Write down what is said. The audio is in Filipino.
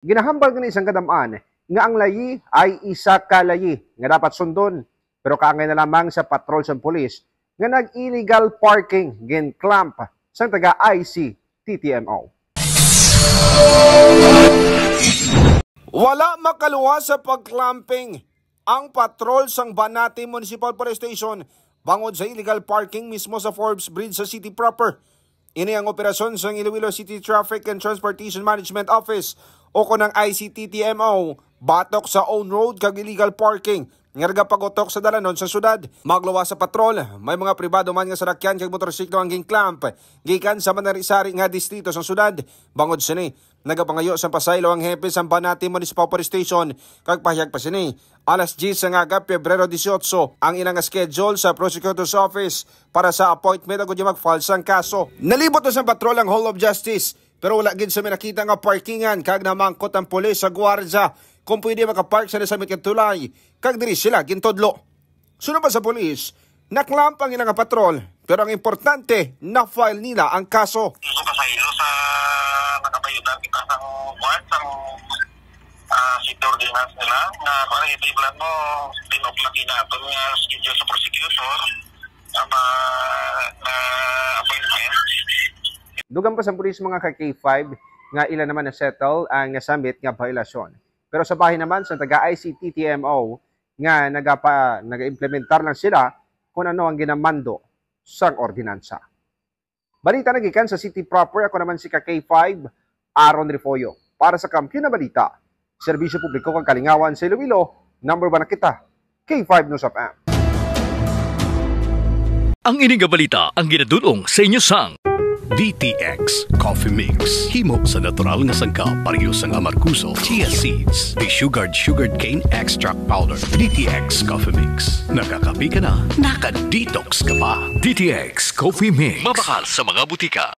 Ginahambal nga isang kadamaan nga ang layi ay isa ka layi nga dapat sundon. Pero kaangay na lamang sa patrol sa pulis nga nag-illegal parking gin-clamp sa taga-IC TTMO. Wala makaluwa sa pag-clamping ang patrol sang Banati Municipal Police Station bangod sa illegal parking mismo sa Forbes Bridge sa city proper. Ini ang operasyon sa Iloilo City Traffic and Transportation Management Office o kunang ICTTMO batok sa own road kag illegal parking nga pagotok sa dalanon sa syudad. Magluwa sa patrol, may mga pribado man nga sarakyan kag motorsiklo ang gingclamp gikan sa manarisari nga distrito sa syudad. Bangod sini nagapangayo sa pasaylo ang hepe sa Banati Municipal Police Station kag pahayag pa sini alas 10 sa nga Pebrero 18 ang ilang schedule sa Prosecutor's Office para sa appointment agud mag-file sang kaso. Nalibot na sa patrol ang Hall of Justice pero wala gid sa minakita nga parkingan kag namangkot ang pulis sa gwardiya kung pwede makapark sa nasamit kag tulay kag diri sila gintodlo. Sunod pa sa pulis, naklamp ang ilang patrol pero ang importante na-file nila ang kaso. Gusto pasaylo sa nakabayudan kita sang buwan sang city ordinance nila na para itiblan mo tinoplaki natin nga schedule sa prosecutor na appointment. Dugang pa sa pulis mga ka-K5 nga ilan naman na settle ang nasamit nga violasyon. Pero sa bahay naman sa taga-ICTTMO nga naga-implementar lang sila kung ano ang ginamando sang ordinansa. Balita nagikan sa city proper, ako naman si ka-K5 Aaron Rifoyo para sa Kampiyon na Balita. Serbisyo publiko kang kalingawan sa Iloilo, number 1 na kita, K5 News of M. Ang ining balita ang ginadulong sa inyo sang DTX Coffee Mix. Himo sa natural nga sangkap pareho sang amarkuso, chia seeds, desugared sugared cane extract powder. DTX Coffee Mix. Nakakapi ka na, naka-detox ka pa. DTX Coffee Mix. Mabakal sa mga butika.